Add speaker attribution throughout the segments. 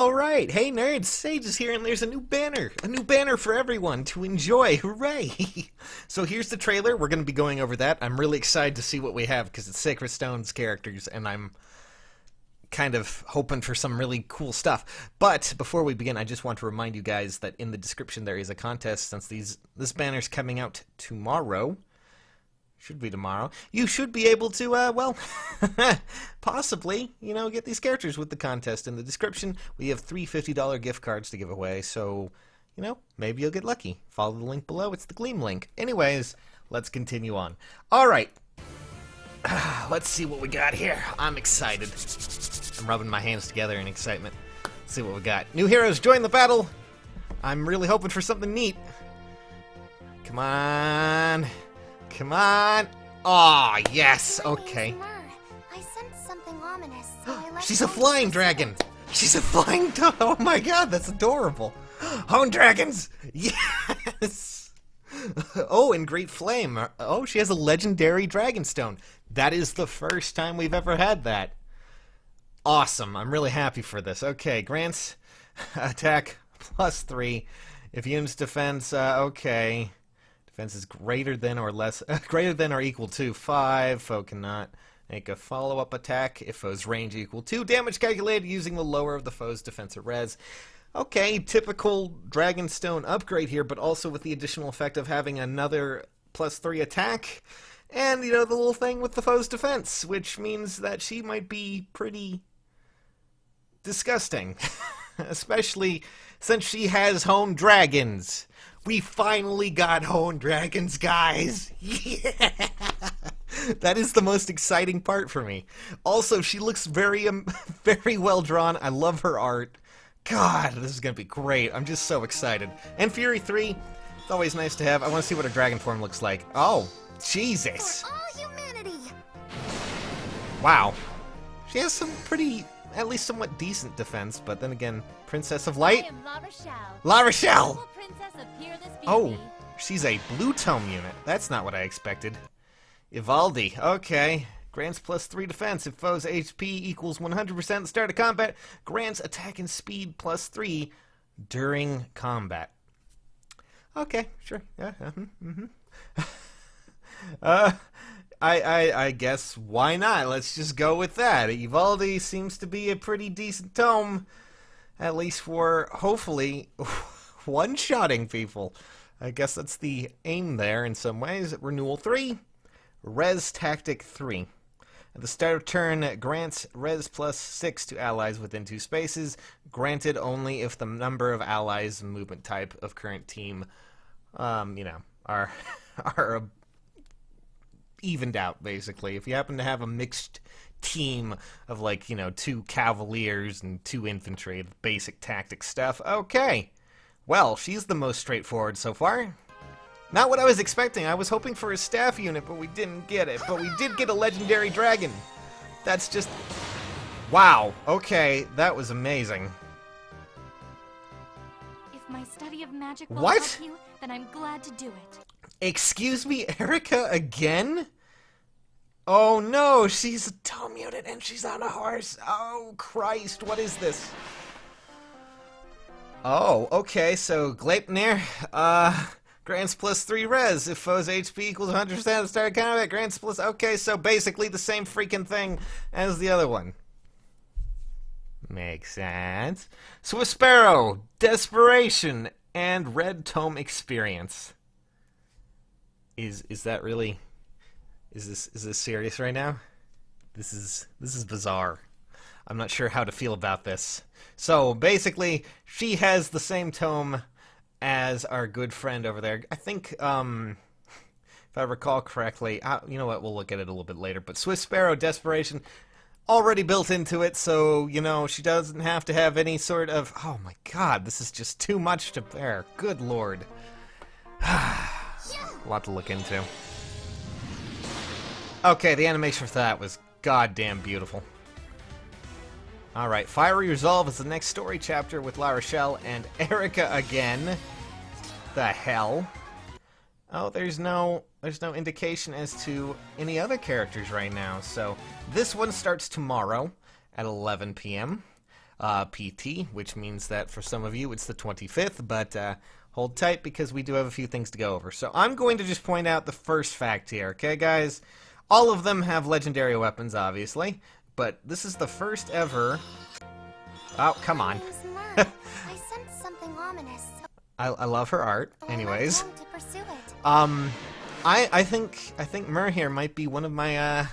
Speaker 1: Alright, hey nerds, Sage is here and there's a new banner for everyone to enjoy, hooray! So here's the trailer, we're going to be going over that. I'm really excited to see what we have because it's Sacred Stone's characters and I'm kind of hoping for some really cool stuff. But before we begin, I just want to remind you guys that in the description there is a contest since this banner's coming out tomorrow. Should be tomorrow. You should be able to, well, possibly, get these characters with the contest. In the description, we have 3 $50 gift cards to give away, so, maybe you'll get lucky. Follow the link below. It's the Gleam link. Anyways, let's continue on. All right. Let's see what we got here. I'm excited. I'm rubbing my hands together in excitement. Let's see what we got. New heroes join the battle. I'm really hoping for something neat. Come on. Come on! Aw, oh, yes, okay.
Speaker 2: Myrrh. I sensed something ominous, so I let
Speaker 1: She's a flying dragon! She's a flying oh my god, that's adorable! Hone dragons! Yes! Oh, and Great Flame. Oh, she has a legendary Dragonstone. That is the first time we've ever had that. Awesome, I'm really happy for this. Okay, grants attack +3. If units defense, okay. Defense is greater than or less, greater than or equal to 5. Foe cannot make a follow-up attack if foe's range equal to damage calculated using the lower of the foe's defense or res. Okay, typical Dragonstone upgrade here, but also with the additional effect of having another +3 attack, and, the little thing with the foe's defense, which means that she might be pretty disgusting, especially since she has honed dragons. We finally got honed dragons, guys! Yeah! That is the most exciting part for me. Also, she looks very, very well drawn. I love her art. God, this is gonna be great. I'm just so excited. And Fury 3, it's always nice to have. I want to see what her dragon form looks like. Oh, Jesus!
Speaker 2: For all humanity.
Speaker 1: Wow. She has some pretty, at least somewhat decent defense, but then again, Princess of Light?
Speaker 3: I am La Rochelle.
Speaker 1: La Rochelle!
Speaker 3: Will Princess of Peerless Beauty.
Speaker 1: Oh, she's a blue tome unit. That's not what I expected. Ivaldi, okay. Grants +3 defense if foe's HP equals 100% at the start of combat. Grants attack and speed +3 during combat. Okay, sure. Yeah, I guess why not? Let's just go with that. Ivaldi seems to be a pretty decent tome, at least for, hopefully, one-shotting people. I guess that's the aim there in some ways. Renewal 3, Res Tactic 3. At the start of turn, grants Res +6 to allies within 2 spaces, granted only if the number of allies and movement type of current team, are evened out, basically. If you happen to have a mixed team of, 2 cavaliers and 2 infantry, basic tactic stuff, okay. Well, she's the most straightforward so far. Not what I was expecting. I was hoping for a staff unit, but we didn't get it. But we did get a legendary dragon. That's just... wow. Okay, that was amazing.
Speaker 3: If my study of magic will
Speaker 1: What?
Speaker 3: help you, then I'm glad to do it.
Speaker 1: Excuse me, Eirika again? Oh no, she's a tome unit and she's on a horse. Oh Christ, what is this? Oh, okay, so Gleipnir, grants +3 res. If foe's HP equals 100% at the start of combat, grants plus... okay, so basically the same freaking thing as the other one. Makes sense. Swift Sparrow, Desperation, and Red Tome Experience. Is that really... Is this serious right now? This is bizarre. I'm not sure how to feel about this. So basically, she has the same tome as our good friend over there. I think, if I recall correctly, you know what? We'll look at it a little bit later. But Swift Sparrow Desperation already built into it, so she doesn't have to have any sort of. Oh my God, this is just too much to bear. Good Lord. A lot to look into. Okay, the animation for that was goddamn beautiful. Alright, Fiery Resolve is the next story chapter with La Rochelle and Eirika again. The hell? Oh, there's no indication as to any other characters right now, so this one starts tomorrow at 11 p.m. PT, which means that for some of you it's the 25th, but hold tight because we do have a few things to go over. So I'm going to just point out the first fact here, okay, guys? All of them have legendary weapons, obviously, but this is the first ever... Oh, come on.
Speaker 2: Name's Myrrh. I sensed something ominous, so
Speaker 1: I love her art, anyways.
Speaker 2: I'm going to pursue it.
Speaker 1: I think Myrrh here might be one of my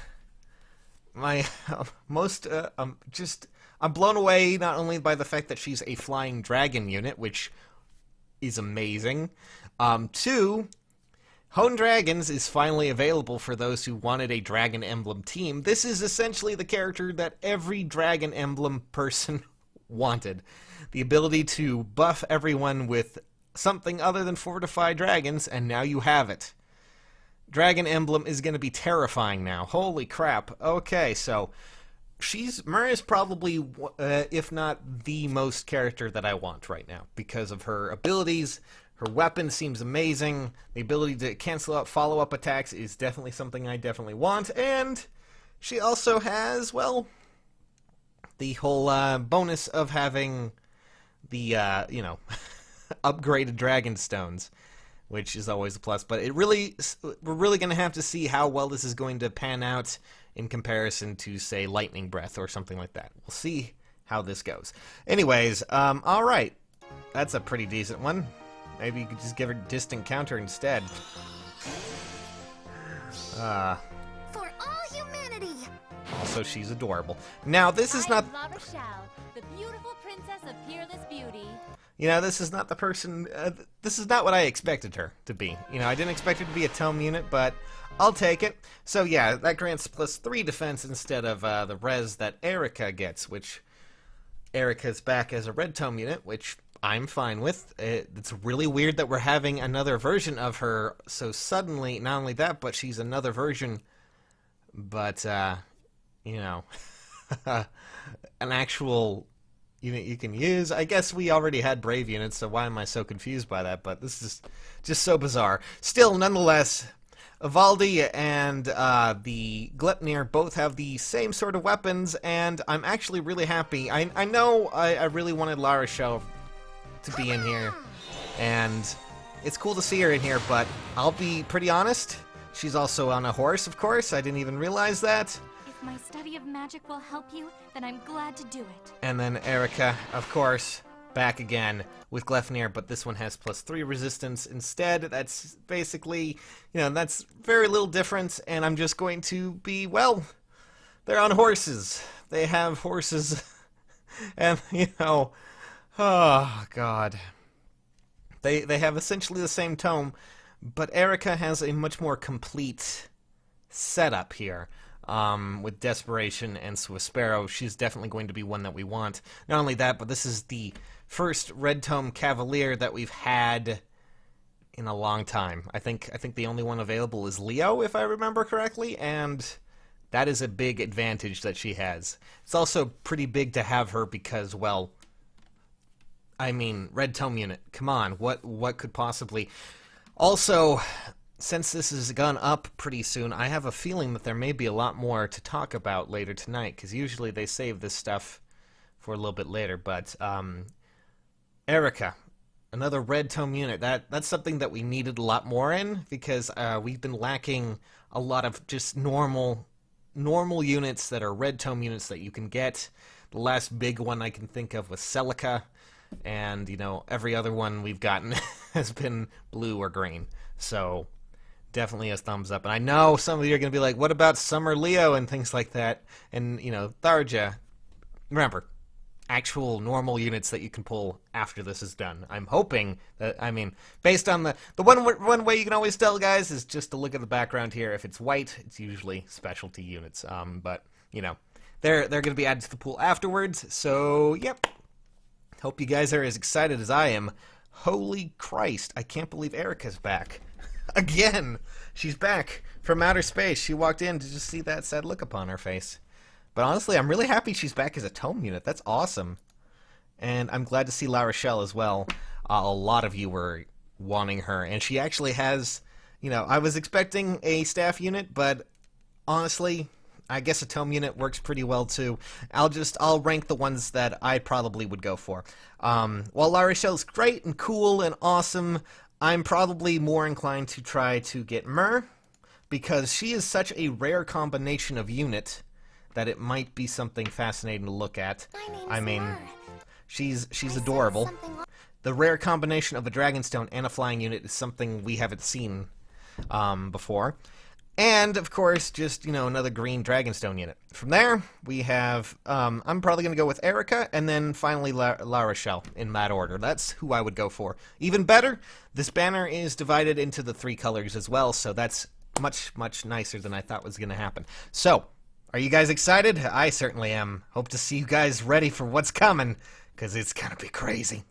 Speaker 1: most I'm blown away not only by the fact that she's a flying dragon unit, which is amazing. Two, Hone Dragons is finally available for those who wanted a Dragon Emblem team. This is essentially the character that every Dragon Emblem person wanted. The ability to buff everyone with something other than fortified dragons, and now you have it. Dragon Emblem is going to be terrifying now. Holy crap. Okay, so Myrrh is probably, if not the most character that I want right now because of her abilities. Her weapon seems amazing. The ability to cancel out follow-up attacks is definitely something I definitely want. And she also has, well, the whole bonus of having the, upgraded dragon stones, which is always a plus. But we're really going to have to see how well this is going to pan out in comparison to, say, Lightning Breath or something like that. We'll see how this goes. Anyways, all right. That's a pretty decent one. Maybe you could just give her Distant Counter instead.
Speaker 2: For all humanity.
Speaker 1: Also, she's adorable. Now, this is not...
Speaker 3: La Rochelle, the beautiful princess of peerless beauty.
Speaker 1: You know, this is not the person... this is not what I expected her to be. You know, I didn't expect her to be a tome unit, but I'll take it. So, yeah, that grants +3 defense instead of the res that Eirika gets, which Eirika's back as a red tome unit, which I'm fine with. It's really weird that we're having another version of her so suddenly. Not only that, but she's another version, but, you know, an actual unit you can use. I guess we already had Brave units, so why am I so confused by that? But this is just so bizarre. Still, nonetheless, Ivaldi and the Gleipnir both have the same sort of weapons, and I'm actually really happy. I know I really wanted La Rochelle to be in here, and it's cool to see her in here, but I'll be pretty honest, she's also on a horse, of course. I didn't even realize that.
Speaker 3: If my study of magic will help you, then I'm glad to do it.
Speaker 1: And then Eirika, of course, back again with Gleipnir, but this one has +3 resistance instead. That's basically, you know, that's very little difference, and I'm just going to be, well, they're on horses. They have horses, and, you know, oh, God. They have essentially the same tome, but Eirika has a much more complete setup here. With Desperation and Swift Sparrow, she's definitely going to be one that we want. Not only that, but this is the first Red Tome Cavalier that we've had in a long time. I think the only one available is Leo, if I remember correctly, and that is a big advantage that she has. It's also pretty big to have her because, well, I mean, Red Tome unit, come on, what could possibly... Also, since this has gone up pretty soon, I have a feeling that there may be a lot more to talk about later tonight, because usually they save this stuff for a little bit later, but, Eirika, another Red Tome unit, that's something that we needed a lot more in, because, we've been lacking a lot of just normal units that are Red Tome units that you can get. The last big one I can think of was Celica, and, you know, every other one we've gotten has been blue or green, so definitely a thumbs up. And I know some of you are going to be like, what about Summer Leo and things like that? And, you know, Tharja. Remember, actual normal units that you can pull after this is done. I'm hoping that, I mean, based on the one way you can always tell, guys, is just to look at the background here. If it's white, it's usually specialty units. But, you know, they're going to be added to the pool afterwards. So, yep. Hope you guys are as excited as I am. Holy Christ, I can't believe Eirika's back. Again, she's back from outer space. She walked in to just see that sad look upon her face. But honestly, I'm really happy she's back as a tome unit. That's awesome. And I'm glad to see La Rochelle as well. A lot of you were wanting her. And she actually has, you know, I was expecting a staff unit, but honestly, I guess a tome unit works pretty well too. I'll rank the ones that I probably would go for. While La Rochelle's great and cool and awesome, I'm probably more inclined to try to get Myrrh, because she is such a rare combination of unit that it might be something fascinating to look at.
Speaker 2: My name's Myrrh.
Speaker 1: She's
Speaker 2: I sense
Speaker 1: adorable.
Speaker 2: something
Speaker 1: The rare combination of a Dragonstone and a flying unit is something we haven't seen before. And, of course, just, another green Dragonstone unit. From there, we have, I'm probably going to go with Eirika, and then finally La Rochelle, in that order. That's who I would go for. Even better, this banner is divided into the 3 colors as well, so that's much, much nicer than I thought was going to happen. So, are you guys excited? I certainly am. Hope to see you guys ready for what's coming, because it's going to be crazy.